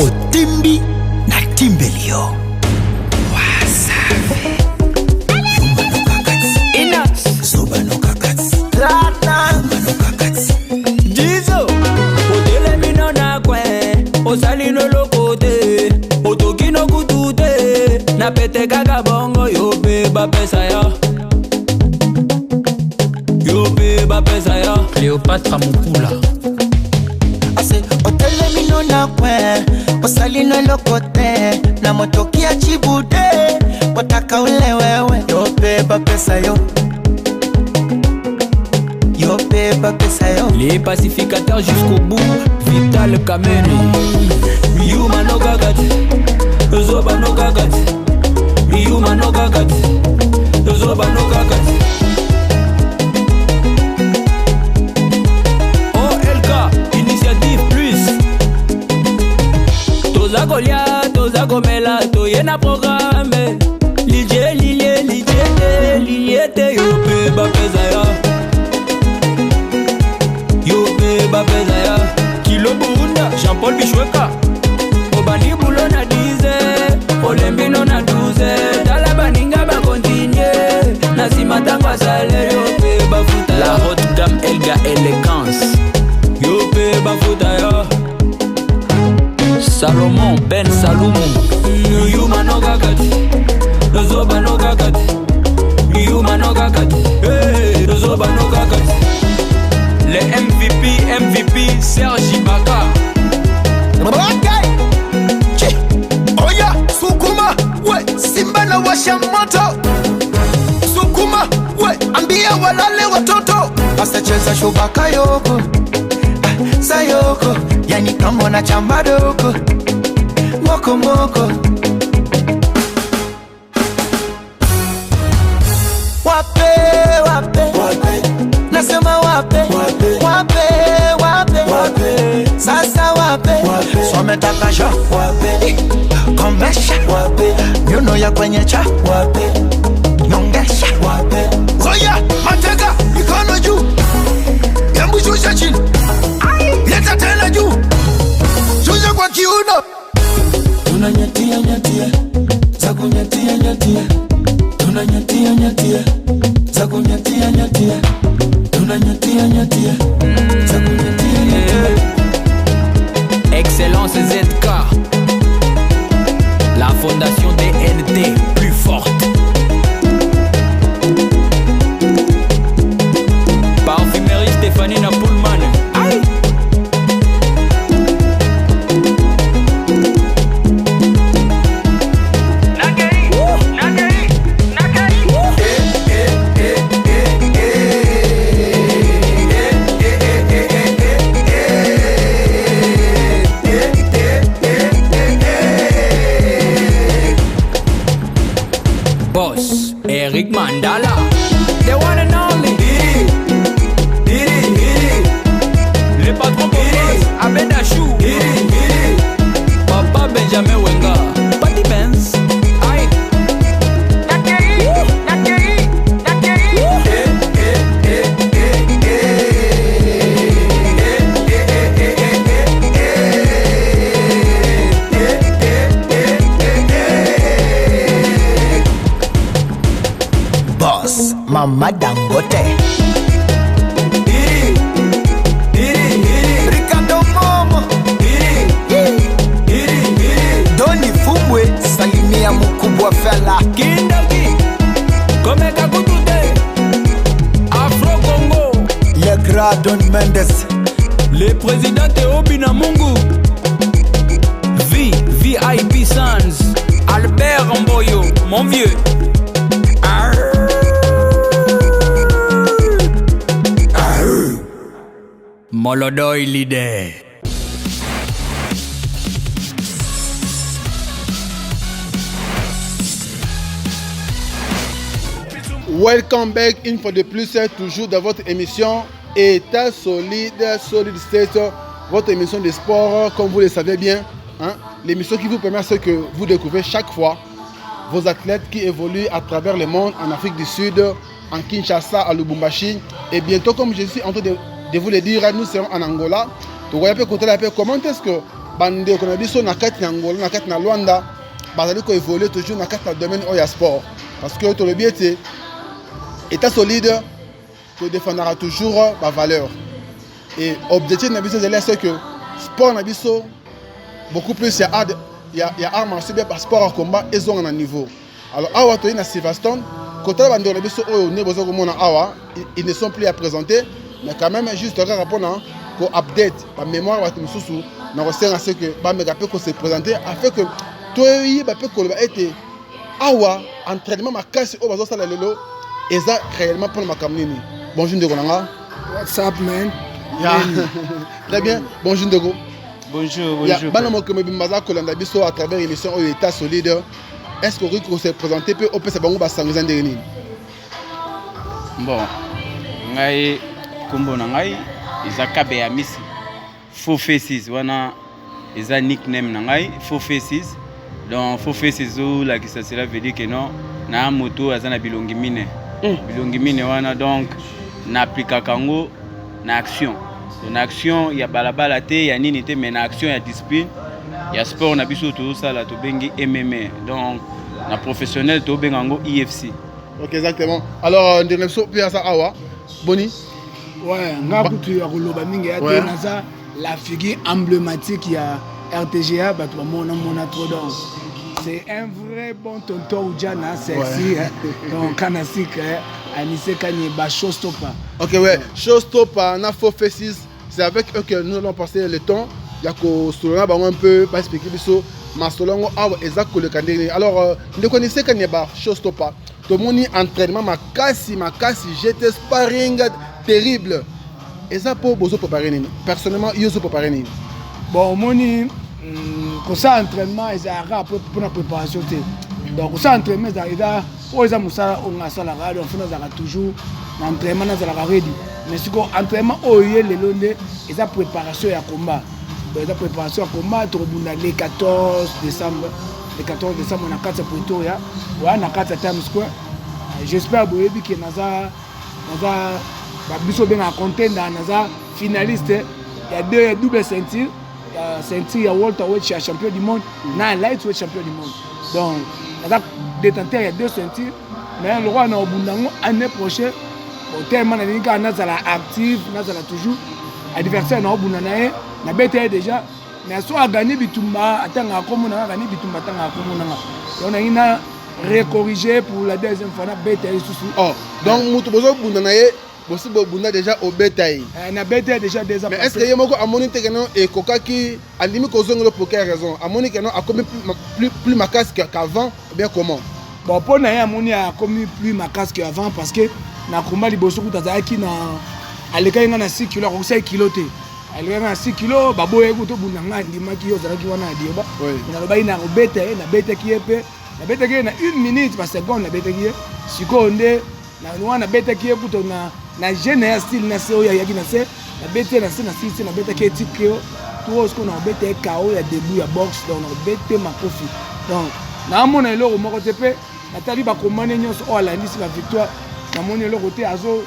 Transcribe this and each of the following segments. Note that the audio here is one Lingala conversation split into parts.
Otimbi na Timbelio. Wasafi. Yumba no kakats. Inax. Zoba no kakats. Lata. Yumba no kakats. Jizo. Otele mino na kwe. Osali no lokote. Otoki no kutute. Na pete kaka bongo. Yo beba pesa ya. Yo beba pesa ya. Cléopatra Mukula. Ase otele mino na kwe. Osali no lokote. Na motoki ya chibude. Wataka ule wewe. Yo beba pesa yo. Yo beba pesa yo. Les pacificateurs jusqu'au bout. Vital Kameni. Yuma no gagati. Zoba no gagati. Yuma no gagati. Zoba no gagati. OLK, Initiative Plus. Toza Golia, Toza Gomela, Toyena programme. Lilie, lilie, lilie, lilie, te yo beba pesa ya. Yo beba pesa ya. Kilo Burunda, Jean-Paul Bichweka. Obani Bulo na 10, Olembino na 12. Dala baninga ba continue. Nasima tangwa sale yo beba futa. La haute gamme Elga Elegance. Yo beba futa ya. Salomon Ben Salomon. Yuma no gagati. Zoba no gagati. Yuma no gagati. Hey, Zoba no gagati. Les MVP, Serge Ibaka. Okay. Chi. Oya, sukuma, we, Simba na washa moto. Sukuma, we, ambia walale watoto. Basta cheza shubaka yoko. Sayoko, yani kama na chamba doko. Moko moko. Wape, wape, wape. Nasema wape, wape, wape, wape, wape. Sasa wape, wape. Swametaka sha, wape. Komesha, wape. Nyuno ya kwenye cha, wape. Nyongesha, wape. Oya, mateka, mikono juu. Yambu shusha chini. Leta tena juu. Shusha kwa kiuno. Tunanyatia, nyatia. Zaku nyatia, nyatia. Tunanyatia, nyatia. Zaku nyatia, nyatia. Tunanyatia, nyatia. Zaku nyatia, nyatia. Excellence ZK. La fondation DNT plus forte. Parfumerie Stéphanie Napoulman. Aïe. Boss, Eric Mandala, the one and only. Le patron Boss, Abed Achou. Papa Benjamin Wenga, Patty Benz. Aïe. Boss, Mama Dangote. Ricardo Momo. Doni Fumwe, salimia mkubwa fella. Kindaki, Komeka Kutute, Afro Congo. Le grand Don Mendes. Le président Théo Binamungu. VIP Sans, Albert Mboyo, mon vieux. Molodoy leader. Welcome back une fois de plus, toujours dans votre émission État solide, solid state, votre émission de sport, comme vous le savez bien, hein, l'émission qui vous permet à ce que vous découvrez chaque fois vos athlètes qui évoluent à travers le monde, en Afrique du Sud, en Kinshasa, à Lubumbashi, et bientôt, comme je suis en train de vous le dire, nous serons en Angola. Donc, comment est-ce que bande qu'on a biso na kati na Angola na kati na Luanda bazali ko évoluer toujours na kati na domaine oya sport parce que to le biete état solide que défendra toujours ba valeur et objectif na biso c'est que sport na biso beaucoup plus il y a art martial bien par sport à combat et ont un niveau alors awa to na Sylveston côté bande na biso oyo ne bozo ko mona awa ils ne sont plus à présenter mais quand même juste répondre ko update la mémoire va tout sous na ressentir ce que ba mega peut se présenter afin que toi yi ba peut ko ba été awa entraînement makasi o bazo sala lelo eza réellement pour makamnini bonjour ndeko nanga what's up man yeah. Très bien bonjour ndeko bonjour bana mo ko mbaza ko landa biso à travers l'émission au état solide est-ce que vous se présenter peu au pesa bango ba sangiza ndeni bon ngai kombo na ngai eza kabe ya misi Four Faces wana eza nickname na ngai Four Faces donc Four Faces ou la qui ça cela veut dire que non na moto azana bilongi mine wana donc na appliquer kango na action na action ya balabala te ya nini te mais na action ya discipline ya sport na biso to sala to bengi MMA donc na professionnel to bengango IFC. OK exactement alors ndenge so pia sa awa boni ouais nga kutu ya koloba mingi ya te naza la figure emblématique ya RTGA bato mona trop donc c'est un vrai bon tonton Ujana sexy donc kanasik Anissé Kanye ba showstopper. OK ouais showstopper na Four Faces c'est avec eux que nous allons passer le temps ya ko solona bango un peu pas expliquer biso masolongo awa ezako le kandeni alors ne connaissez Kanye ba showstopper to moni entraînement makasi j'étais sparring terrible et ça pour bozo préparer nini personnellement yo zo préparer nini bon moni pour ça entraînement et ça rapport pour la préparation donc ça entraînement ça ida o za musala on a sala radio on fait ça toujours entraînement na za ready mais si ko entraînement o yé le londe et ça préparation ya combat donc la préparation ya combat to bunda le 14 décembre on a 4 Pretoria wa na 4 Times Square j'espère boyebi que naza biso benga contender naza finaliste il y a deux double ceinture ya welterweight champion du monde na lightweight champion du monde donc naza détenteur il y a 2 ceintures mais le roi na obundango année prochaine au terme na ninga nazala active nazala toujours adversaire na obunana na bete déjà mais so a gagné bitumba atanga comme na gagné bitumba atanga comme na on a ina recorriger pour la deuxième fois na bete sous oh donc mutu bozo bundana bosi bunda déjà au bétail na bétail déjà des mais est-ce que yemoko amoni tekeno et kokaki alimi kozongolo pour quelle raison amoni que non a commis plus ma casque qu'avant ou bien comment bon pour na amoni a commis plus ma casque qu'avant parce que na combat liboso kutazaki na aleka nga na 6 kg ko 5 kg te aleka na 6 kg baboye kuto bunda nga ndimaki yo zalaki wana dioba na lobai na bétail na bétail qui est na bétail qui na 1 minute par seconde na bétail qui siko nde na wana bétail qui kuto na jeune style na se oya yaki na se na bete na se na si na bete ke tikio tout ce qu'on a bete KO ya début ya box donc na bete makofi donc na mona eloko moko te pe na tali ba komane nyonso o ala ndisi ba victoire na mona eloko te azo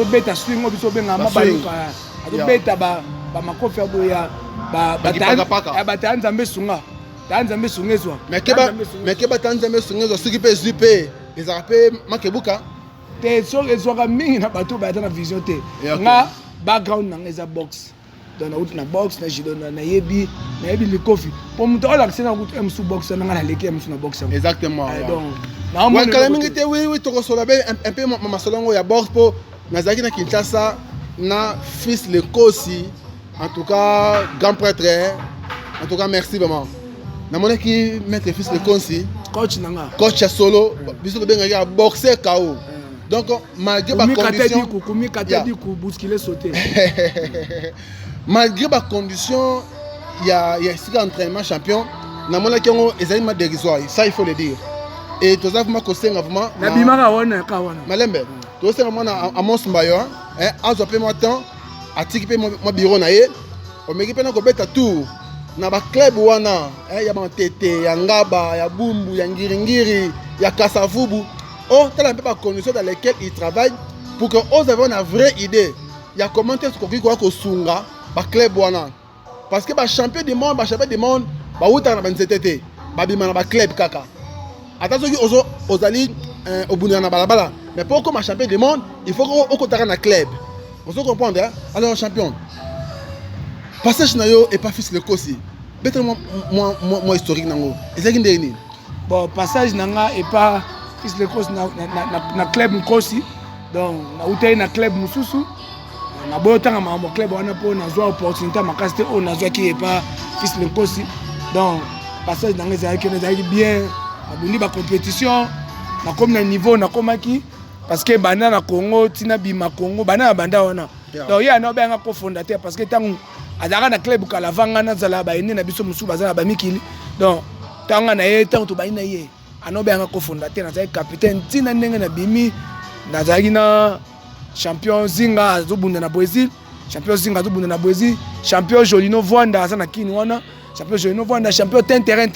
beta swing obiso benga mabaluka azo beta ba makofi ya ba tanzambe sunga ezwa mais keba tanzambe sunga ezwa soki pe zupe ezarape makebuka te so ezwaka mingi na bato bayata na vision te nga background nanga eza box donc nauti na box na judo nayebi likofi po moto olakisa na kutu msu box nanga naleki msu na box exactement donc kala mingi te oui tokosola be un peu masolongo ya box po nazalaki na Kinshasa na fils Lekosi en tout cas grand prêtre en tout cas merci vraiment namonaki maître fils Lekosi coach ya solo biso tobengaki ya boxer KO donc malgré ma condition malgré ma condition il y a ici entraînement champion na mona kingo ezali ma dérisoire ça il faut le dire et to za vraiment kosenga vraiment na bimaka wana ka wana malembe to senga mona Amos Mbayo azo pe moi temps atiki pe mo bureau na ye o meki pe na ko beta tour na ba club wana ya ba tete ya ngaba ya bumbu ya ngiringiri ya kasavubu oh t'as un peu la condition dans lesquelles il travaille pour que nous ayons une vraie idée il y a comment est-ce qu'on peut sunga ba club wana parce que champion du monde bauta na banzetete babima na club kaka ata soki ozali obunda na balabala mais pour comme champion du monde il faut que okotaka na club vous comprendre hein? Alors champion passage na yo et pas fils le kosi peut-être moi historique nango ezaki ndeni bon passage nanga et pas fils le kosi na club Nkosi donc na utei na club mususu na boyotanga mambo club wana po nazwa opportunité makasi te o nazwa ki et pas fils le kosi donc passage nanga ezalaki bien abundi ba compétition na comme na niveau na komaki parce que banda na Congo tina bima Congo banda na banda wana donc ya no benga cofondateur parce que tangu azaka na club kalavanga na zala ba ene na biso musu bazala ba mikili donc tanga na ye tangu to ba ina ye ano benga cofondateur na zai capitaine tina ndenge na bimi na zaki na champion zinga azobunda na Brésil champion zinga azobunda na Brésil champion Jolino Vwanda asa na kini wana champion Jolino Vwanda champion terrain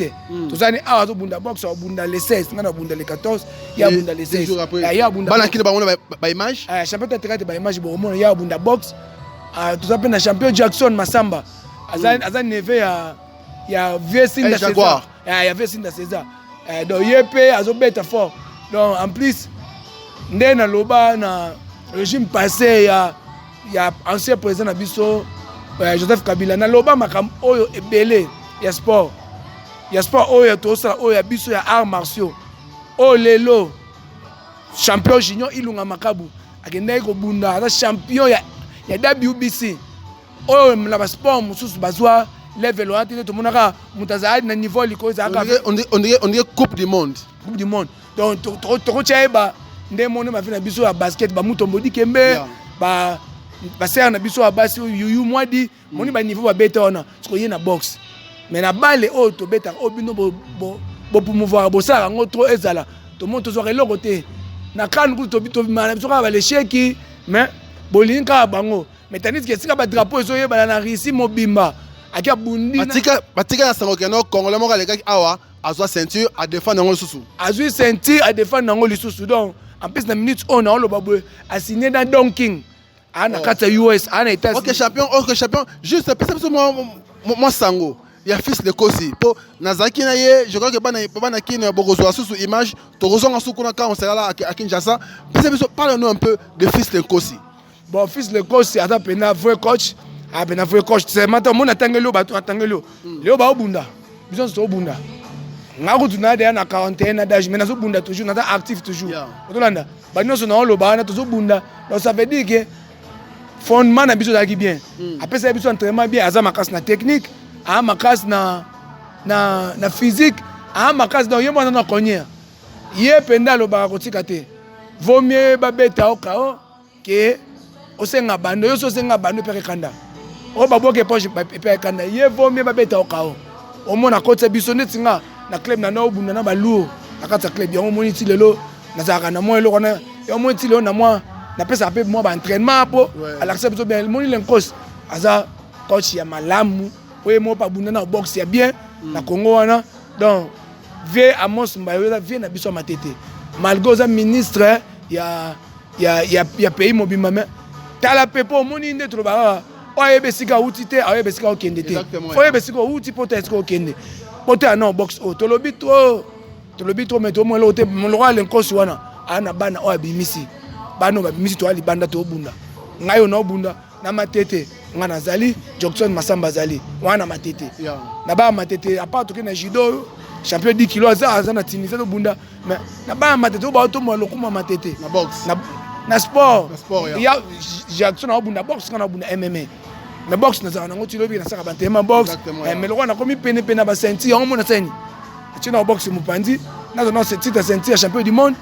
tozani awa azobunda box abunda le 16 ngana abunda le 14 ya abunda le 16 ya abunda bana kile bango ba image champion terrain ba image bo mona ya abunda box tuzape na champion Jackson Masamba azani neve ya Viesinda César ya Viesinda César donc yepe azobeta fort donc en plus ndena loba na régime passé ya ancien président na biso Joseph Kabila na loba makam oyo ebele ya sport oyo tosala oyo ya biso ya arts martiaux oyo lelo champion junior Ilunga Makabu akendaki kobunda aza champion ya WBC oyo na ba sport mususu bazwa level wana te tomonaka mutu azalaki na niveau likolo ezalaka on dirait coupe du monde donc tokotia yeba nde mone mavi na biso ya basket bamutombo kembe basere na biso ya basi yuyu mwadi moni baniveau babeta wana sikoye na box mais na bale oyo tobetaka oyo bino bopomouvoir bosalaka yango tro ezala tomoni tozwaka eloko te na kane kutu tobimana biso kaka balesheki mais bolingi kaka bango mais tandis ke esika badrapeau ezoyebana na risi mobimba aki abundi batika na sango keno congolais moko alekaki awa azwa ceinture adefendre yango lisusu azwi ceinture adefendre yango lisusu donc en plus na minute on a oloba boye asigné dans Donking ana kata US ana États-Unis OK champion juste peut-être moi sango ya fils de Kosi po nazaki na ye je crois que bana kine bokozwa susu image tokozonga suku na ka on sera à Kinshasa peut-être parle-nous un peu de fils de Kosi bon fils de Kosi ata pena vrai coach pena vrai coach c'est maintenant mon atangelo bato atangelo leo ba obunda biso so obunda ngako tunade na 41 d'âge mais nazobunda toujours na actif toujours otolanda banyoso na oloba na tozobunda donc ça veut dire que fondement na biso zaki bien après ça biso entraînement bien aza makasi na technique a makasi na physique a makasi na yemo na konyer ye penda loba kotika te vaut mieux babeta okao que osenga bando yo so senga bando pe kanda o baboke poche pe kanda ye vaut mieux babeta okao omona kotsa biso netinga na club na no bunda na baluo na kata club yango moni ti lelo na zaka na mo eloko na yo moni ti lelo na moi na pesa pe mo ba entraînement po alaxa biso bien moni lenkos aza coach ya malamu oye mo pa bunda na box ya bien na Congo wana donc vie Amos Mbayo vie na biso matete malgré za ministre ya pays mobimba mais tala pepo moni nde to ba oye besika utite oye besika okende te oye besika uti peut-être okende Pote non box o tolobi trop mais to mo lo te mo lo ale nkosi wana ana bana o abimisi bana babimisi to ali banda to bunda ngayo no bunda na matete ngana zali Jackson Masamba zali wana matete na ba matete apart to na judo champion 10 kg za na Tunisia to bunda mais na ba matete ba to mo lo kuma matete na box na sport ya Jackson o bunda box kana bunda MMA mais box na zana ngoti lobi na saka bantema box mais lokwa na komi pene ba ceinture on mona tseni tina box mupandi na zona ceinture champion du monde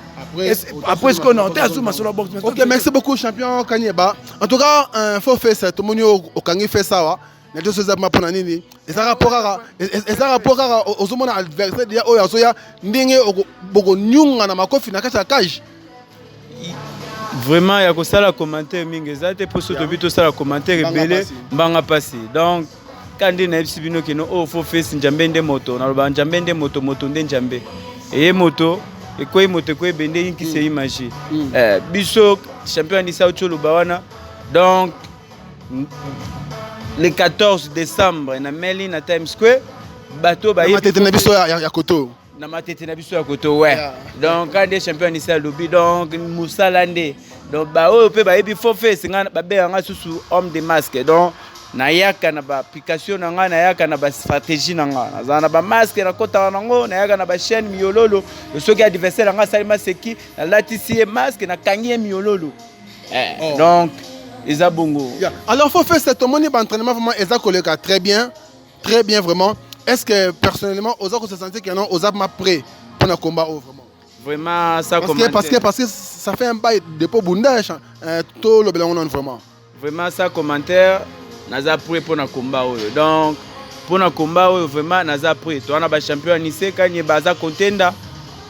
après ce qu'on a entendu sur ma solo box. OK, merci beaucoup champion Kanyeba. En tout cas, faut faire ça tout le monde au Kangi fait ça wa. Na deux choses ma pona nini. Et ça rapport aux hommes adversaires dia oya soya ndenge boko nyunga na makofi na kata cage. Vraiment ya ko sala commentaire mingi ezate pour soto bito sala commentaire belé mbanga passé. Donc quand na bino kino o faut faire njambende moto na loba njambende moto nde njambe. Et moto et quoi moto quoi bende qui c'est image. Biso champion ni Sao Cholo bawana. Donc le 14 décembre na meli na Times Square bato ba matete na biso ya koto na matete na biso ya koto ouais donc quand des champions ni ça lobby donc musala nde donc ba o pe ba yebi forfait singa ba be nga susu homme de masque donc na yaka na ba application na nga na yaka na ba stratégie na nga na ba masque na kota na ngo na yaka na ba chaîne miololo soki adversaire nga salima seki na latisi masque na kangi miololo donc Eza bongo. Alors, il faut faire cet entraînement vraiment très bien vraiment. Est-ce que personnellement, aux autres se sentent qu'il y en a aux apps prêts pour le combat vraiment? Vraiment, ça parce que ça fait un bail de peau bondage, tout le blanc vraiment. Vraiment, ça commentaire, naza prêt pour le combat. Donc, pour le combat, vraiment, naza prêt. Tu as un champion Nice, quand il y a un contender,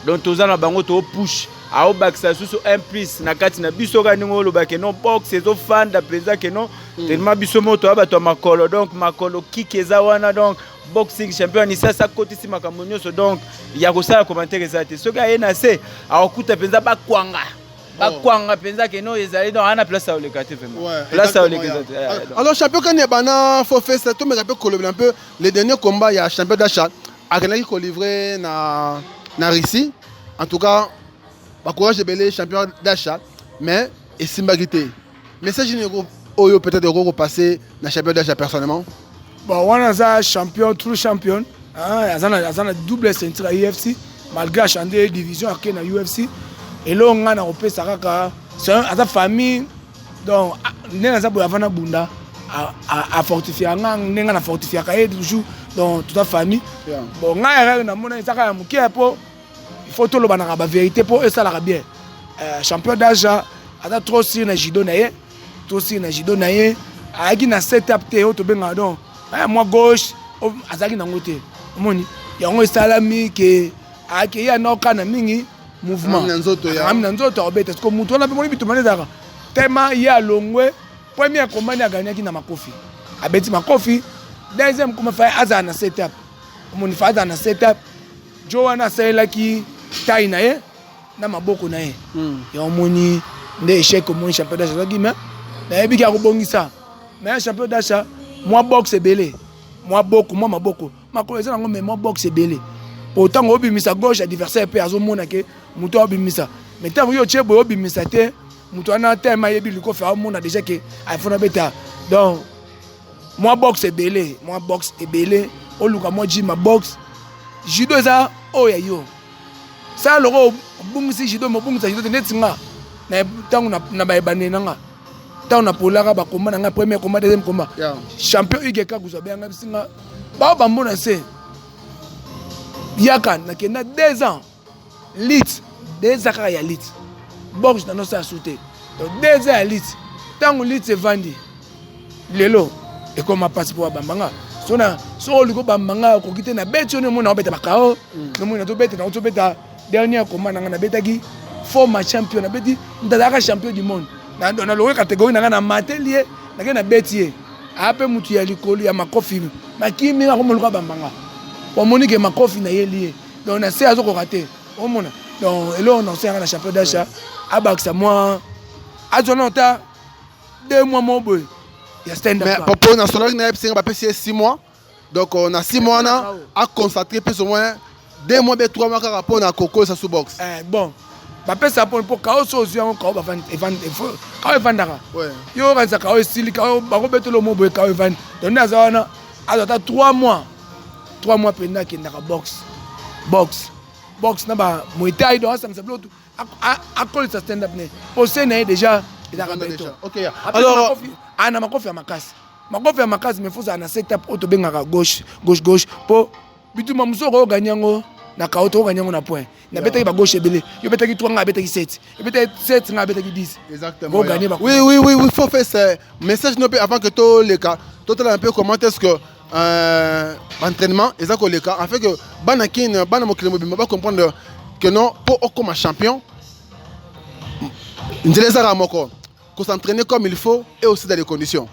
donc tu as un bango, tu push. Ao bakisa susu un plus na kati na biso ka ningo lo ba ke non box ezo fanda penza ke non tellement biso moto abato makolo donc makolo kikeza wana donc boxing champion ni ça kotisi makambo nyonso donc ya ko sala commentaire ezate soki ayena se akuta penza ba kwanga penza ke non ezali donc ana place au lekate vraiment place au lekate. Alors champion quand il bana faut faire ça tout mais rappelle un peu les derniers combats il y a champion d'achat akanaki ko livrer na Russie en tout cas courage de champion d'achat, mais et Simbagité. Mais ça, je ne peut-être repasser dans le champion d'achat personnellement. Bon, on a un champion, true champion. Il y a un double ceinture à UFC, malgré changer de division à la UFC. Et là, on a un c'est une famille. Donc, on a un bunda à fortifier, on a fortifié toujours dans toute la famille. Bon, on a un il faut tout le monde la vérité pour eux ça la bien. Champion d'âge a trop sur na judo naie, trop sur na judo naie. Agi na setup te auto benga donc. Moi gauche, azaki na ngote. Moni, ya ngo salami ke ake ya no kana mingi mouvement. Amna nzoto obete parce que muto na bimoni bitumane daka. Tellement ya longwe, premier combat a gagné ki na makofi. Abeti makofi, deuxième comment faire aza na setup. Moni fa aza na setup. Joana sela ki taille na ye na maboko na ye ya omoni nde échec omoni champion d'achat zaki mais na yebi ka kobongisa mais champion d'achat moi boxe ebele moi boko moi maboko makolo eza nango mais moi boxe ebele pourtant obimisa gauche adversaire pe azomona ke muto obimisa mais tant yo chebo obimisa te muto ana tema yebi liko fa omona déjà que afona beta donc moi boxe ebele oluka moi gym boxe judo za oya yo ça le bungisi judo mo bungisa judo netinga na tangu na baebane nanga tangu na polaka ba combat nanga premier combat deuxième combat champion igeka kuzabenga bisinga ba mbona se yaka na kena 2 ans lit 2 ans ya lit box na no sa sauter donc 2 ans lit tangu lit se vandi lelo et comme passeport bambanga sona so liko bambanga ko kite na beti ono mona obeta bakao no mona to beta na to beta dernier combat na betaki former champion na beti ndalaka champion du monde na na lo catégorie na matelier na beti ape mutu ya likolo ya makofi makimi na komoluka bambanga o monique makofi na yeli donc na se azoko rater o mona donc elo on sait na champion d'achat abakisa moi azonota 2 mois mon boy. Mais pour national na 6 mois. Donc on a 6 mois à consacrer plus ou moins 2 mois 3 mois par rapport à Coco et sa sous-box. Bon. Bah ça pour chaos aux yeux quand on vendra. Ouais. Yo va ça chaos style quand ba ko beto lo mo boy quand vend. Donc na za wana azata 3 mois. 3 mois penda ki na box na ba muay do ça me semble à col ça stand up né. Pour ça déjà OK. Alors ana makofi ya makasi mais faut ça na setup auto bengaka gauche pour bituma musoko ganyango na kaoto ganyango na point na betaki ba gauche ebele yo betaki 3 nga betaki 7 yo betaki 7 nga betaki 10 exactement oui faut faire ce message no avant que tout les cas total un peu comment est-ce que entraînement ezako les cas en fait que bana mokile mobimba ba comprendre que non pour comme champion ndeleza ramoko qu'on s'entraîner comme il faut et aussi dans les conditions.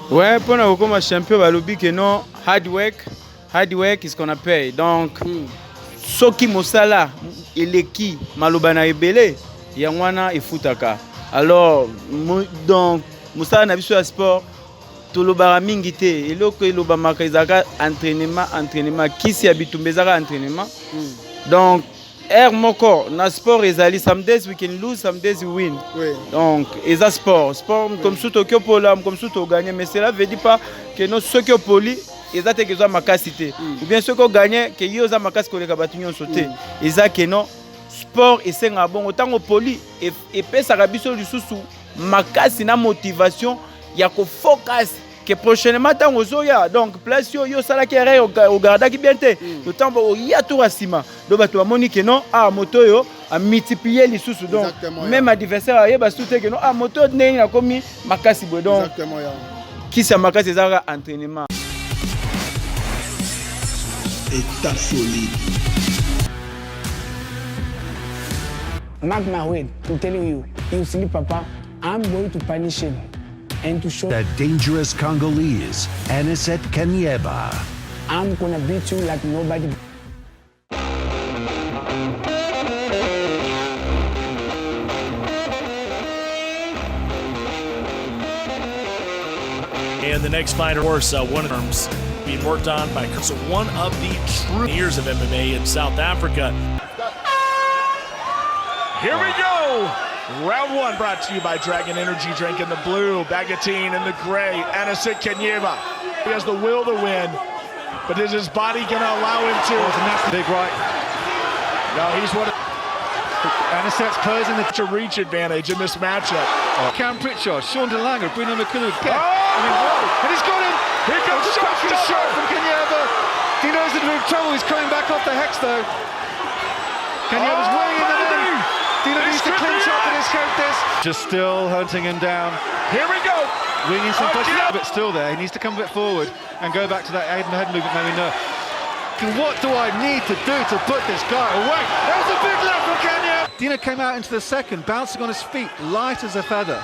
Ouais, pour nous comme champion, bah lobby que non hard work is qu'on appelle. Donc, ce qui mosala et qui malobana ebele, yangwana et futaka. Alors donc mosala na biso sport tolobara mingi te eloko elobamaka ezalaka entraînement kisi ya bitumba ezalaka entraînement donc air moko na sport ezali some days we can lose some days we win donc eza sport comme si tokiopola comme si togagner mais cela veut dire pas que non soki opoli eza te kezwa makasi te ou bien soki ogagner ke yo oza makasi koleka bato nyonso te eza ke non sport esenga bongo ntango poli epesaka biso lisusu makasi na motivation ya kofocus que prochainement ntango ozoya donc place yo osalaki erreur ogardaki bien te le temps oya tour asima donc bato bamoni ke non moto oyo amultiplier lisusu donc même adversaire ayeba surtout te ke non moto ndenge nakomi makasi boye donc kisi ya makasi ezalaka entraînement. État solide. Mark my word, I'm telling you, you sleep, Papa, I'm going to punish him and to show the dangerous Congolese, Aniset Kanyeba. I'm gonna beat you like nobody. And the next fighter, of course, one of them being worked on by one of the true years of MMA in South Africa. Here we go. Round one brought to you by Dragon Energy Drink in the blue, Bagatine in the gray, Aniset Kanyeba. He has the will to win, but is his body going to allow him to? And that's the big right. No, he's one of... Aniset's closing the reach advantage in this matchup. Cam Pritchard, Sean DeLanger, Bruno McCullough. And he's got him. Here comes the shot from Kanyeba. He knows he's in trouble. He's coming back off the hex though. Kanyeba's weighing in the middle. Dino needs to clinch up and escape this. Just still hunting him down. Here we go. Winging some punches, but still there. He needs to come a bit forward and go back to that head movement. Maybe no. What do I need to do to put this guy away? That was a big left from Kanyeba. Dino came out into the second, bouncing on his feet, light as a feather.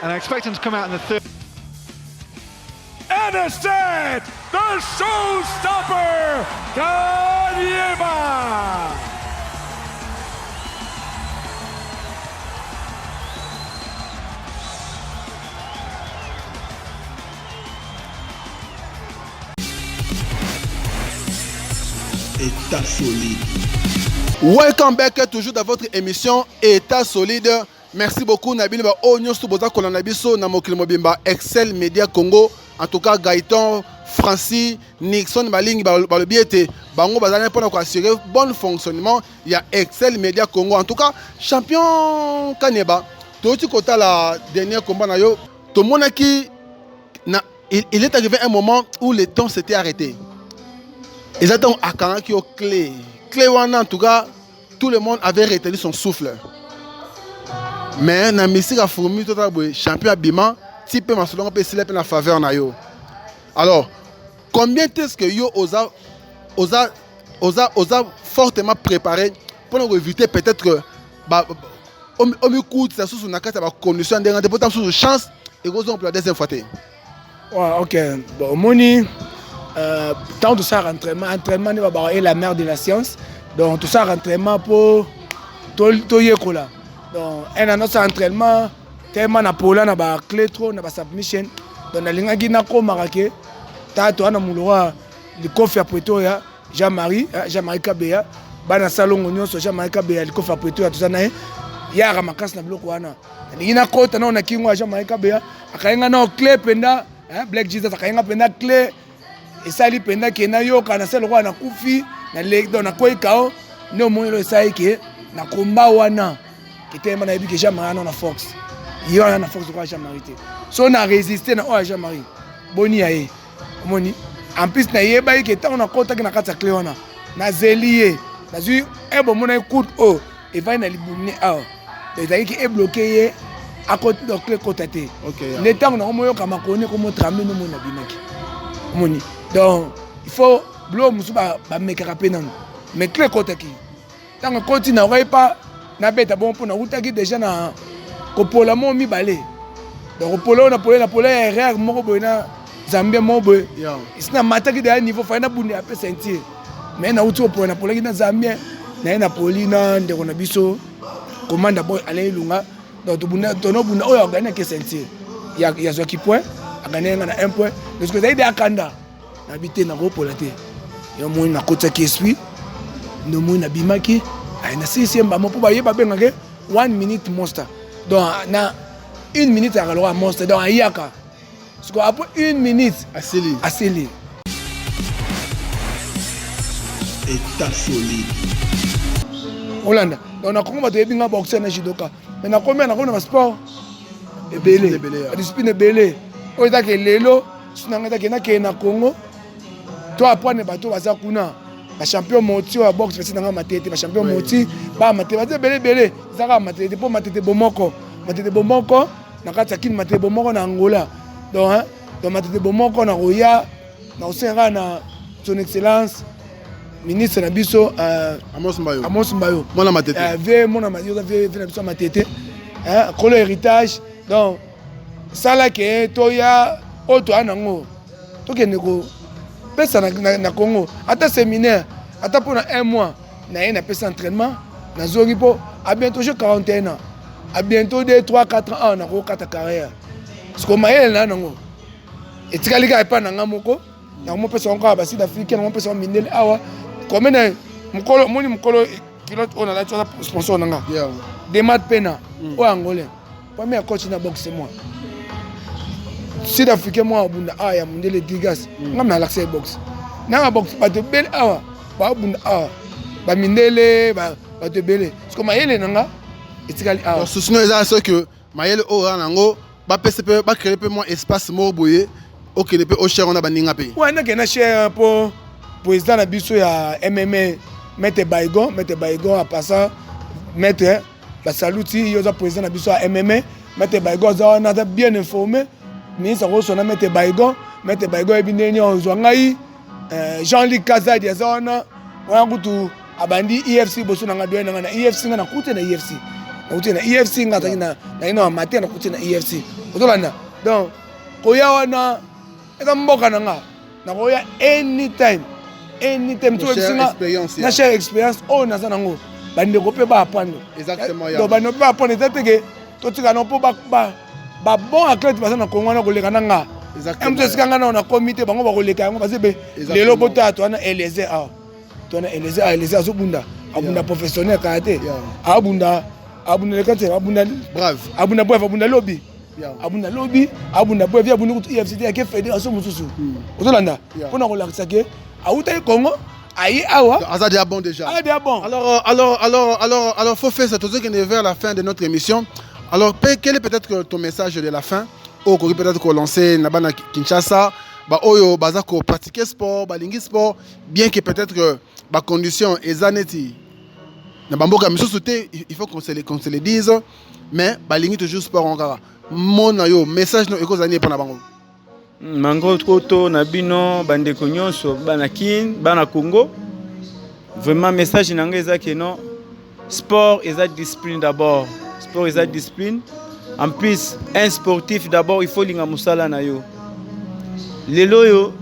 And I expect him to come out in the third. Aniset, the showstopper, Kanyeba. État solide. Welcome back toujours dans votre émission État solide. Merci beaucoup Nabil ba onyo suboza kolana biso na mokili mobimba Excel Media Congo. En tout cas Gaëtan, Francis, Nixon Maling ba le biete bango bazana pour assurer bon fonctionnement il y a Excel Media Congo. En tout cas champion Kanyeba toti kota la dernière combat na yo to monaki na il est arrivé un moment où le temps s'était arrêté. Ils attendent à Kanaki au clé. Clé en tout cas, tout le monde avait retenu son souffle. Mais na Messi a fourmi tout le champion Abima, type Masolongo peut se lever en faveur na yo. Alors, combien est-ce que yo osa fortement préparé pour nous éviter peut-être au mieux ça sous une carte à condition de peut-être sous chance et pour la deuxième fois. Ouais, OK. Bon, moni tant tout ça entraînement est la mère de la science. Donc tout ça entraînement pour tout yekola. Donc un autre entraînement tellement na pola na ba clé trop na ba submission. Donc na linga gina ko marake tato ana mulwa le kofi a Pretoria Jean-Marie Kabea bana salongo nyonso Jean-Marie Kabea le kofi a Pretoria tout ça na ya ramakasi na bloko wana. Linga ko tana na kingwa Jean-Marie Kabea akayenga na clé penda Black Jesus akayenga penda clé esali penda ke na yo kana selo kwa na kufi na leg na koi kao no monelo esai ke na komba wana kitema na ebike Jean-Marie na Fox yo na Fox kwa Jean-Marie te so na résister na o Jean-Marie boni yae omoni en plus na yeba ke ta na kota ke na kata clé wana na zelie na zu ebo mona coup o e va na libuni a ezali ke e bloqué ye a côté de clé kota te le temps na moyo kama kone ko mo tramé no mona binaki omoni. Donc, il faut bloquer musuba ba mekaka penano. Mais clé kotaki. Tant que continue na pas na beta bon pour na utaki déjà na kopola mo mi balé. Donc polo na erreur moko boina Zambia mo boy. Isna mataki de niveau fa na bundi apé sentir. Mais na uti opola na pola na Zambia na poli na ndeko na biso commande boy aller lunga. Donc to bunda to no bunda oyo gagner ke sentir. Ya zo ki point gagné na 1 point parce que ça a kanda habité na ropola te yo moi na kota qui suis no moi na bimaki ay na 6e ba mo po ba yeba benga 1 minute monster donc na 1 minute à le monster donc ayaka parce que après 1 minute asili État solide. Hollande donc na komba to binga boxer na judoka mais na combien na sport ebele discipline ebele o ita ke lelo sinanga ita ke na Congo to apprendre bato baza kuna ba champion moti wa boxe pesi nanga matete ba champion moti ba matete ba ebele zaka matete po matete bomoko na kati kin matete bomoko na Angola donc matete bomoko na roya na osenga na son excellence ministre na biso Amos Mbayo mona matete mona biso matete kolo héritage donc sala ke toya oto anango tokende ko pesa na Congo ata séminaire ata pour 1 mois na ye na pesa entraînement na zongi po à bientôt j'ai 41 ans à bientôt 2 3 4 ans na ko kata carrière parce que mayele na nango etikali ka epa na ngamoko na mo pesa encore ba sud africain na mo pesa mindele awa comme na mukolo pilote on a la sponsor nanga Demat Pena o angolais premier coach na boxe moi sud-africain moi abunda ya mundele digas ngam na l'accès boxe na boxe ba de bel awa ba abunda ba mindele ba de belé parce que mayele nanga etikali awa souci eza ce que mayele o nango ba PCP ba créer peu moins espace mo boye o que pe o cher on a baninga pe ouais na kena cher pour président na biso ya MMA Maître Baigon à passant Maître Basaluti yoza président na biso ya MMA Maître Baigon za na bien informé ministre Rosona Maître Baigon ebineni ozwangai Jean-Luc Kazadi azona wana kutu abandi EFC boso na ngado na EFC na kute na EFC na EFC ngata na ina matin na kute na EFC otolanda donc koya wana eza mboka nanga na koya anytime to na share experience on na zanango bande ko pe ba apprendre exactement donc bande ba apprendre tete to tika no po ba bon athlète basa na Congo na koleka nanga exactement sikanga na comité bango ba koleka yango basebe lelo bota to na Eliezer Eliezer azobunda abunda professionnel karaté abunda le kate abunda bref abunda lobby abunda bref abunda ku UFC ya ke fédération mususu otolanda pona ko lakisa ke auta Congo aïe awa Azadi a bon déjà bon alors faut faire cette chose qui est vers la fin de notre émission. Alors quel est peut-être ton message de la fin au Corée peut-être qu'on lancer na Kinshasa ba oyo baza ko pratiquer sport balingi sport bien que peut-être que ba condition ezaneti na bamboka misusu te il faut qu'on se le dise mais balingi toujours sport encore mon yo message no ekozani pour na bango mango koto na bino bandeko nyonso bana kin bana Congo vraiment message nanga eza que non sport eza discipline d'abord sport eza discipline en plus un sportif d'abord il faut linga musala na yo lelo yo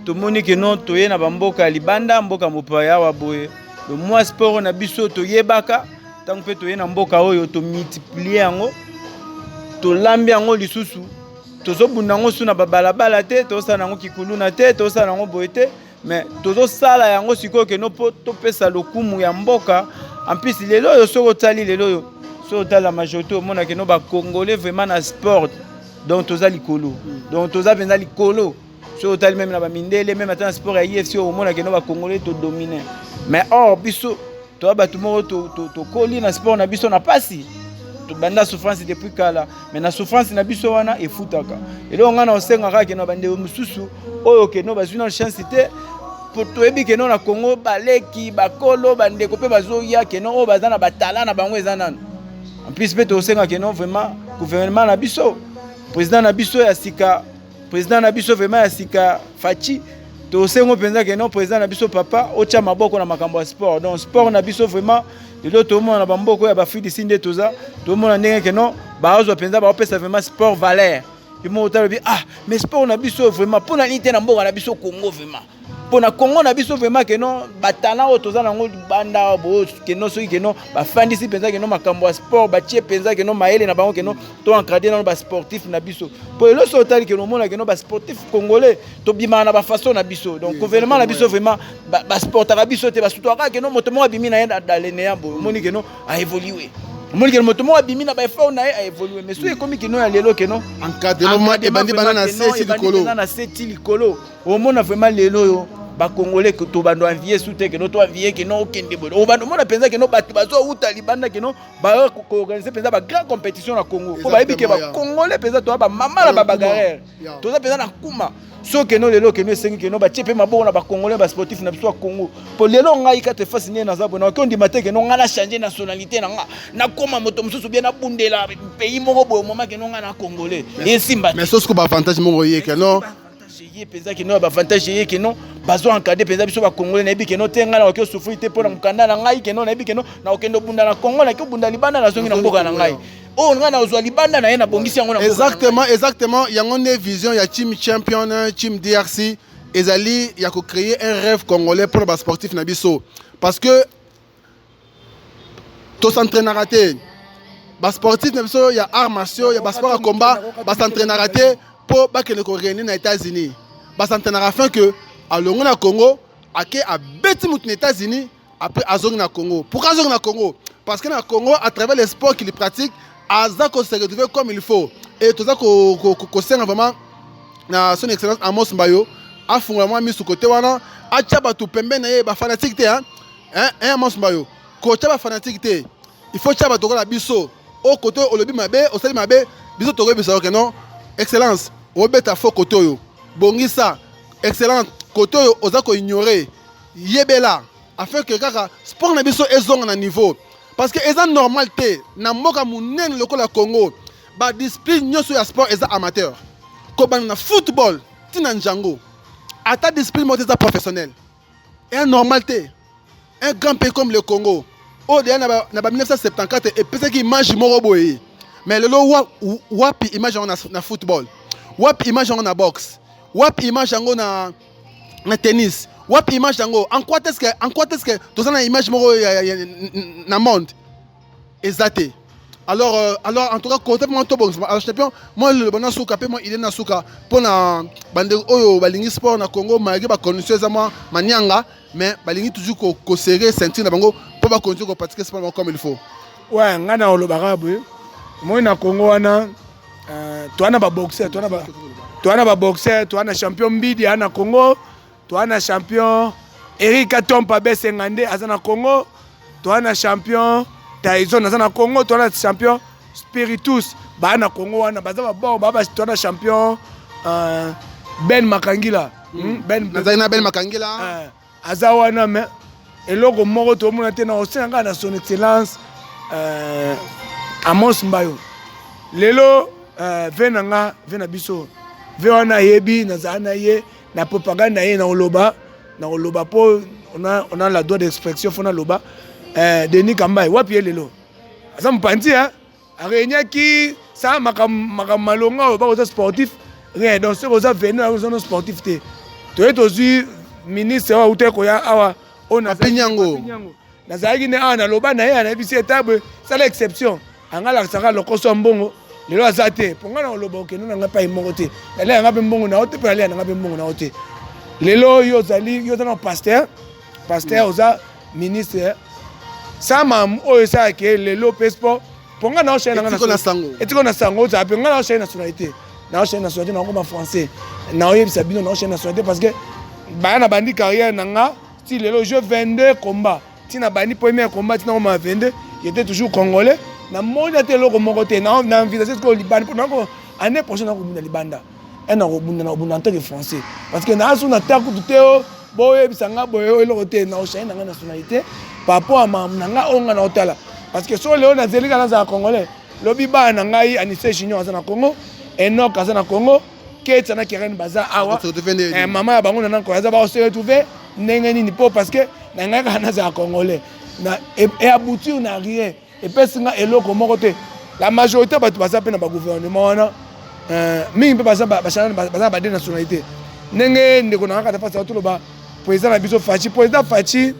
to moni que non to ye na bamboka libanda mboka mopaya wa boye le moi sport na biso to yebaka tant que to ye na mboka oyo to multiplier yango to lambi yango lisusu tozo bundango suna babalabala te to sana ngo kikuluna te to sana ngo boete mais tozo sala yango siko ke no to pesa lokumu ya mboka en plus lelo yo soko tali lelo yo so tala majorité mona ke no ba congolais vraiment na sport donc toza likolo donc toza penza likolo so tali même na ba mindele même atana sport ya UFC au mona ke no ba congolais to dominer mais or biso to ba tumo to koli na sport na biso na pasi to banda souffrance depuis kala mais na souffrance na biso wana efutaka elo ngana osenga ka ke no bande mususu oyo ke no bazuna chance te pour to ebi ke no na Congo baleki bakolo bande ko pe bazoya ke no o bazana batala na bango ezana en plus pe to osenga ke no vraiment gouvernement na biso président na biso ya sika vraiment ya sika fachi to osengo penza ke no président na biso papa ocha maboko na makambo ya sport donc sport na biso vraiment lelo to mona na bamboko ya bafidi sinde toza to mona ndenge ke no baozo penza ba opesa vraiment sport valeur imo otalo bi mais sport na biso vraiment pona nite na mboka na biso Congo vraiment pour na Congo na biso vraiment que non batana o toza nango banda bo que non soki que non ba fandisi penza que non makambo sport ba tie penza que non maele na bango que non to encadrer na ba sportif na biso pour le sotali que non mona que non ba sportif congolais to bima na ba façon na biso donc gouvernement na biso vraiment ba sport na biso te ba surtout que non moto mo abimi na dans les néambo moni que non a évolué moni que moto mo abimi na ba effort na a évolué mais so ekomi que non ya lelo que non encadrement et bandi banana seti likolo na seti likolo o mona vraiment lelo yo ba congolais que to bando envier soute que no to envier que no okende bodo o bando mona penza que no bato bazo uta libanda que no ba ko organiser penza ba grande compétition na Congo ko ba yebi que ba congolais penza to ba mama la ba bagarre to za penza na kuma so que no lelo que no esengi que no ba tiepe maboko na ba congolais ba sportif na biso Congo po lelo ngai ka te fasciné na za bona ko ndi mate que no ngana changer nationalité na koma moto mususu bien na bundela pays moko boyo moment que no ngana congolais et simba mais so ce ko ba avantage moko yé que non penza que non avantage yé que non bazo encadrer penza biso ba congolais na bi que non tenga na ko souffrir te pona mukanda na ngai que non na bi que non na okendo bunda na Congo na ko bunda libanda na zongi na mboka na ngai oh nga na ozwa libanda na ye na bongisi yango na exactement yango ne vision ya team champion team DRC ezali ya ko créer un rêve congolais pour ba sportif na biso parce que to s'entraînera te ba sportif na biso ya arts martiaux ya ba sport à combat ba s'entraînera te pour ba kene ko réunir na États-Unis ba s'entraînera afin que alongo na Congo ake a beti mutu na États-Unis après azongi na Congo pourquoi azongi na Congo parce que na Congo à travers les sports qu'il pratique Aza ko se retrouver comme il faut et tout ça ko senga vraiment na son excellence Amos Mbayo a fondamentalement mis sur côté wana a tchaba tout pembe na ye ba fanatique te hein Amos Mbayo ko tchaba fanatique te il faut tchaba to la biso au côté o lobi mabe o sali mabe biso to ko biso que non excellence o beta fo côté yo bongisa excellence côté yo oza ko ignorer yebela afin que kaka sport na biso ezonga na niveau. Parce que c'est normal que dans le Congo, la discipline de sport est amateur. Comme dans le football, c'est un Django. À ta discipline est professionnelle. C'est normal un grand pays comme le Congo. En 1974, et peut-être qu'il mange Moroboé. Mais le lot, wap image dans le football. Wap image dans la boxe. Wap image dans le tennis. Wap image dango en quoi est-ce que tout ça na image moko na monde exacté alors en tout cas côté moi to bon alors champion moi le bona souka pe moi il est na souka pour na bande oyo balingi sport na Congo malgré ba conditions za moi manyanga mais balingi toujours ko serrer ceinture na bango pour ba continuer ko pratiquer sport comme il faut ouais ngana olo barabu moi na Congo wana to ana ba boxer to ana ba boxer to ana champion mbidi ana Congo toi un champion Eric Atompa Besengande azana Congo toi un champion Tyson azana Congo toi un champion Spiritus ba na Congo wana bazaba bon baba toi un champion Ben Makangila Ben Makangila azawana me eloko moko to mona te na osenga na son excellence Amos Mbayo lelo venanga biso vewana yebi na zana ye na propagande na oloba po on a la droit d'expression fona loba Denis Kambai wapi lelo asa mpanzi hein arenya ki sa malonga ba ko sportif rien donc c'est ça venir aux sportif te to etozi ministre wa uteko ya awa on a pinyango na zaigi ne ana loba na ye na bisi etable c'est l'exception angala saka lokoso mbongo lelo azate ponga na loba okeno na ngapa imongo te lelo ngapa mbongo na ote pe lelo na ngapa mbongo na ote lelo yo zana pasteur oza ministre sama oyo sa ke lelo pespo ponga na oshena etiko na sango za pe ngana oshena nationalité na ngoma français na oyebisa bino na oshena nationalité parce que bana bandi carrière nanga si lelo je 22 combats tina bandi premier combat tina ngoma 22 il était toujours congolais na mona te loko moko te na envisage ko libanda pour nako année prochaine na ko bunda libanda na ko bunda en tant que français parce que na asu na taku tuteo boye bisanga boye eloko te na oshena na nationalité par rapport à nanga onga na otala parce que so leo na zelika na za congolais lobi ba na ngai anise junior na Congo Enoch na Congo Ketsa na Keren baza awa maman bango na ko za ba se retrouver ndenge nini po parce que na ngai na za congolais na et aboutir na rien et pesinga eloko moko te la majorité bato baza pe na ba gouvernement wana mingi pe baza ba de nationalité ndenge ndeko na kata fasa to ba président na biso Fachi président Fachi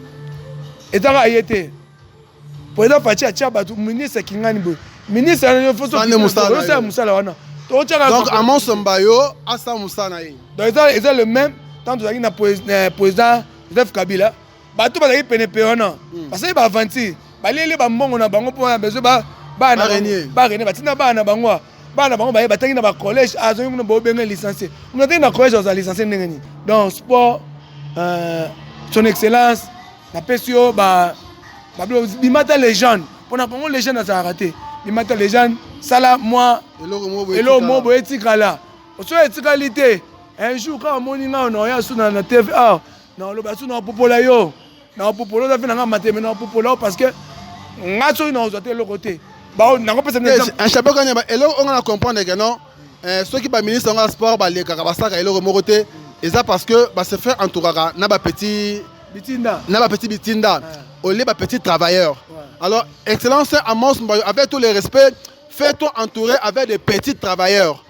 ezaka ayete président Fachi atia bato ministre Kingani boy ministre na faut so musala wana donc Amon Sombayo asa musala yi donc ils ont le même tant que na président Joseph Kabila bato bazaki pene wana parce que ba avanti balele ba mbongo na bango pour besoin ba renier batina bana bango baye batangi na ba collège azongi mona bo benga licencié on na collège aux licencié ndengeni donc sport son excellence na pesio ba bimata les jeunes pour na Congo les jeunes ça raté bimata les jeunes sala moi elo mo etikala so etikalité un jour quand moni nga on ya suna na TVA na lo ba suna popola yo na popola za fina nga mateme na popola parce que nga so ina ozote le côté ba na ko pesa un champion quand et là on a comprendre que non ceux qui ba ministre en sport ba le ka ba saka elo mo côté et ça parce que ba se faire entourer na ba petit bitinda au lieu ba petit travailleur alors excellence Amos Mbayo avec tout le respect fais-toi entourer avec des petits travailleurs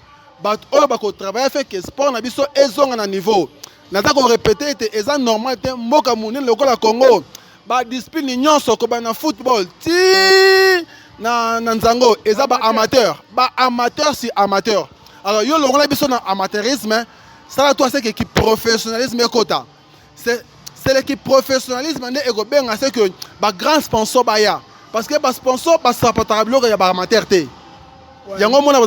ba on ba ko travailler fait que sport na biso ezonga na niveau na ta ko répéter c'est ça normal te mboka munene le Congo ba discipline nyonso ko ba na football ti na nzango eza ba amateur si amateur alors yo longo na biso na amateurisme ça toi c'est que professionnalisme ekota c'est l'équipe professionnalisme ne ego benga c'est que ba grand sponsor ba ya parce que ba sponsor ba sapatable ko ya ba amateur te yango mona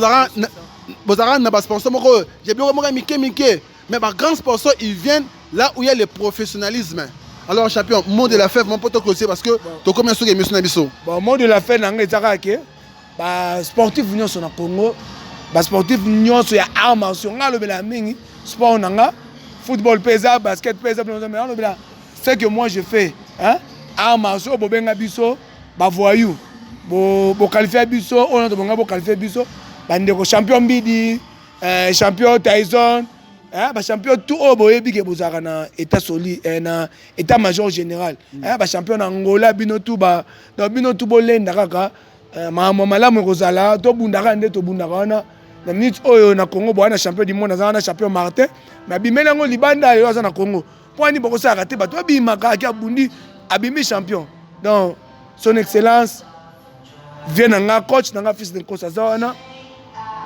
bozara na ba sponsor moko j'ai bien moko mike mais ba grand sponsor ils viennent là où il y a le professionnalisme. Alors champion, mot de la fête, mon pote aussi parce que tu combien de émissions na biso. Bon mot de la fête nanga ezaka ke ba sportif union sur na Congo, ba sportif union sur ya arme sur nga lobela mingi, sport nanga, football pesa, basket pesa, mais on lobela ce que moi je fais, hein? Arme sur bobenga biso, ba voyou. Bo qualifier biso, on a bonga bo qualifier biso, bande ko champion bidi, champion Tyson. Ba champion tout au boyebi ke bozaka na état soli na état major général ba champion na Angola bino tout bolenda kaka malamu kozala to bundaka nde to bundaka na minute oyo na Congo bo na champion du monde na champion Martin mais bimela ngo libanda yo za na Congo point ni boko saka te bato bimaka ki abundi abimi champion donc son excellence vient na coach na fils de coach azana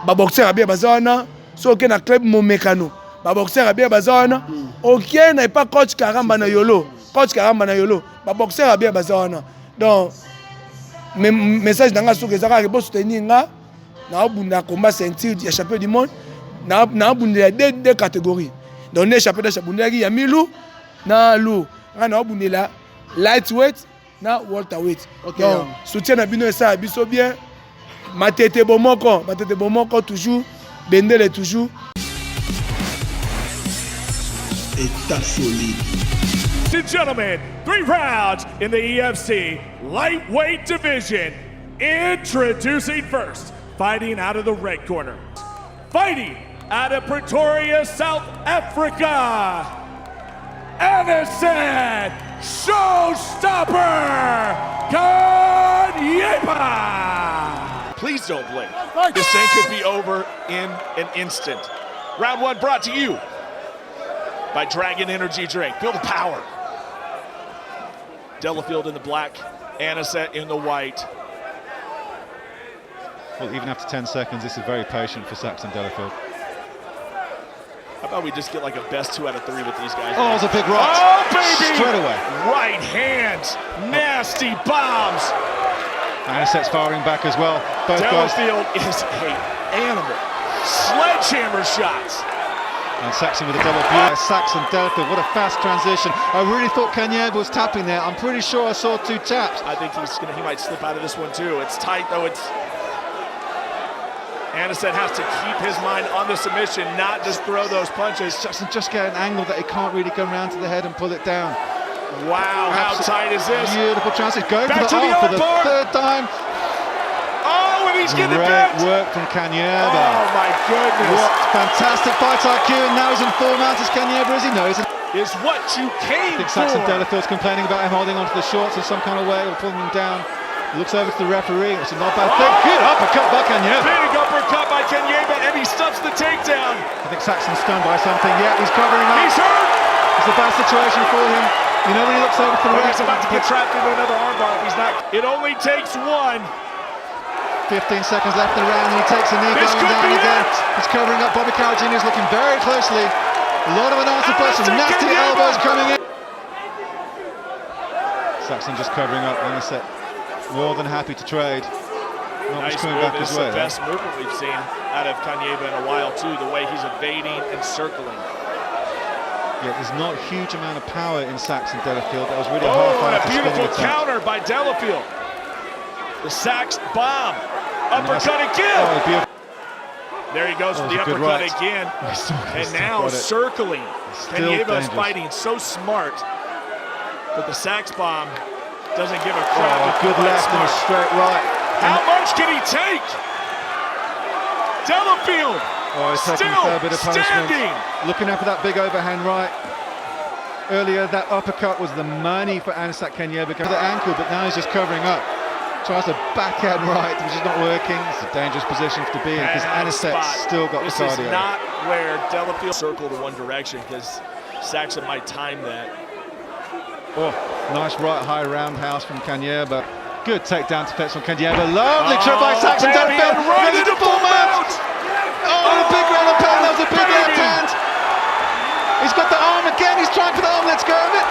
ba boxeur abia bazana so ke na club mo mécano ba boxeur abia bazana OK na pas coach Karamba na yolo ba boxeur abia bazana donc message danga so ke zaka ke bo soutenir nga na bunda combat ceinture ya champion du monde na bunda deux catégories donc les champion de bunda ya milu na lu na bunda lightweight na welterweight donc soutien na bino ça biso bien matete bomoko toujours bendele toujours. État solide. Ladies and gentlemen, 3 rounds in the EFC lightweight division. Introducing first, fighting out of the red corner, fighting out of Pretoria, South Africa, Anderson Showstopper Kanyeba. Please don't blink. This thing could be over in an instant. Round 1 brought to you by Dragon Energy Drink. Feel the power. Delafield in the black, Anisette in the white. Well, even after 10 seconds, this is very patient for Saxon Delafield. How about we just get like a best 2 out of 3 with these guys? Oh, it's a big right. Oh, baby! Straight away. Right hands, nasty bombs. Anisette's firing back as well. Both Delafield guys. is an animal. Sledgehammer shots. And Saxon with a double view. Saxon Delafield, what a fast transition. I really thought Kanyeba was tapping there. I'm pretty sure I saw 2 taps. I think he might slip out of this one too. It's tight though. Anisette has to keep his mind on the submission, not just throw those punches. Saxon just get an angle that he can't really go around to the head and pull it down. Wow, how tight is this? Beautiful chances. Go back for the arm for the third time. Oh, and he's getting Great bent. work from Kanyeba. Oh my goodness. What fantastic fight IQ, and now he's in form out as Kanyeba as he knows. Is what you came I think Saxon for. Delafield's complaining about him holding onto the shorts in some kind of way or pulling him down. He looks over to the referee, it's a not bad thing. Good uppercut by Kanyeba. Big uppercut by Kanyeba, and he stops the takedown. I think Saxon's stunned by something. Yeah, he's covering up. He's hurt. It's a bad situation for him. You know when he looks over to the right. He's about to get trapped into another armbar. He's not. It only takes one. 15 seconds left in the round, and he takes a knee This going could down be again. it. He's covering up. Bobby Carroll Jr. is looking very closely. A lot of unanswered questions. Nasty elbows coming in. Saxon just covering up. Anisette more than happy to trade. Not much Nice coming move. back This his is way. the best movement we've seen out of Kanyeba in a while too. The way he's evading and circling. Yeah, there's not a huge amount of power in Saxon Delafield. That was really Oh, hard. and a beautiful counter by Delafield. The Sax bomb. Uppercut again. Oh, beautiful. There he goes for the a good uppercut right. again. And Still now got it. circling. Still Kanyeba's dangerous. fighting so smart. But the Sax bomb doesn't give a crap. Oh, good left and a straight right. How much can he take? Delafield Oh, he's taking a fair bit of punishment. standing. Looking up for that big overhand right. Earlier, that uppercut was the money for Anisette Kanyeba because of the ankle, but now he's just covering up. Tries a backhand right, which is not working. It's a dangerous position to be in because Bad Anisette's spot. still got this the cardio. This is not where Delafield circled in one direction because Saxon might time that. Oh, nice right high roundhouse from Kanyeba. Good takedown defense from Kanyeba. Lovely trip by Saxon baby, Delafield. and right Ready into to full mount. Oh, a big round of pound. That was a big left hand. He's got the arm again. He's trying for the arm. Let's go of it.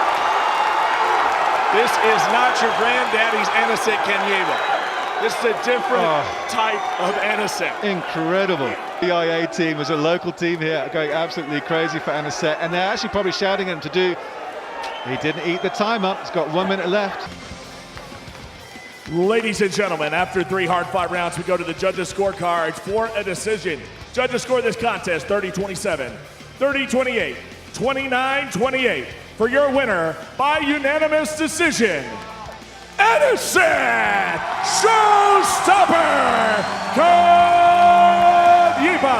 This is not your granddaddy's Anisette Kanyeba. This is a different type of Anisette. Incredible. The IA team was a local team here going absolutely crazy for Anisette, and they're actually probably shouting at him to do. He didn't eat the time up. He's got 1 minute left. Ladies and gentlemen, after 3 hard-fought rounds, we go to the judges' scorecards for a decision. Judges score this contest 30-27, 30-28, 29-28. For your winner by unanimous decision, Anisette Showstopper Kanyeba.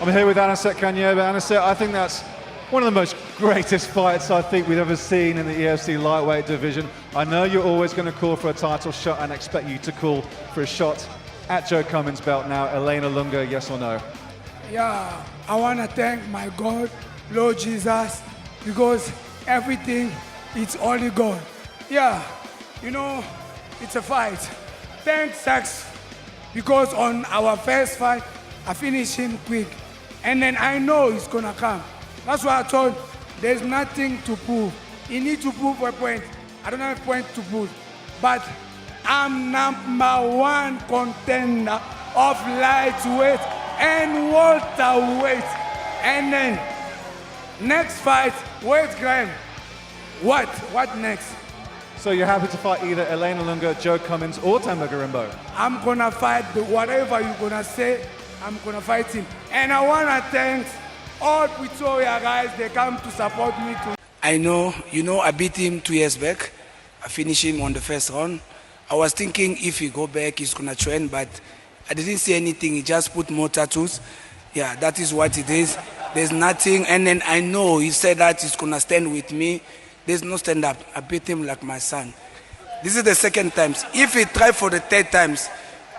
I'm here with Anisette Kanyeba. Anisette, I think that's one of the most greatest fights I think we've ever seen in the EFC lightweight division. I know you're always going to call for a title shot and expect you to call for a shot at Joe Cummins' belt now. Elena Lunga, yes or no? Yeah, I want to thank my God, Lord Jesus, because everything, it's only God. Yeah, you know, it's a fight. Thanks, Sax, because on our first fight, I finished him quick. And then I know he's gonna come. That's why I told there's nothing to prove. He needs to prove a point. I don't have a point to prove. But I'm #1 contender of lightweight and welterweight. And then next fight, weight gram. What? What next? So you're happy to fight either Elena Lunga, Joe Cummins, or Tamba Garimbo? I'm gonna fight whatever you're gonna say. I'm gonna fight him. And I wanna thank all Pretoria guys, they come to support me too. I know, I beat him 2 years back. I finished him on the first round. I was thinking if he go back, he's gonna train, but I didn't see anything. He just put more tattoos. Yeah, that is what it is. There's nothing. And then I know he said that he's gonna stand with me. There's no stand up. I beat him like my son. This is the second time. If he try for the 3rd time,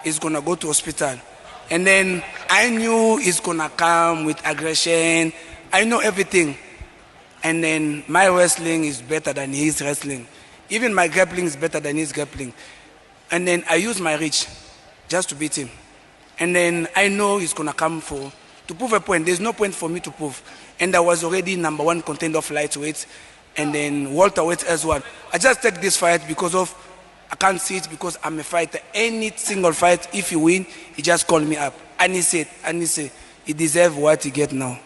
he's gonna go to hospital. And then I knew he's gonna come with aggression. I know everything. And then my wrestling is better than his wrestling. Even my grappling is better than his grappling. And then I use my reach just to beat him. And then I know he's gonna come to prove a point. There's no point for me to prove. And I was already #1 contender of lightweight and then welterweight as well. I just take this fight because of I can't see it because I'm a fighter. Any single fight, if you win, he just call me up. And he said, he deserves what he get now.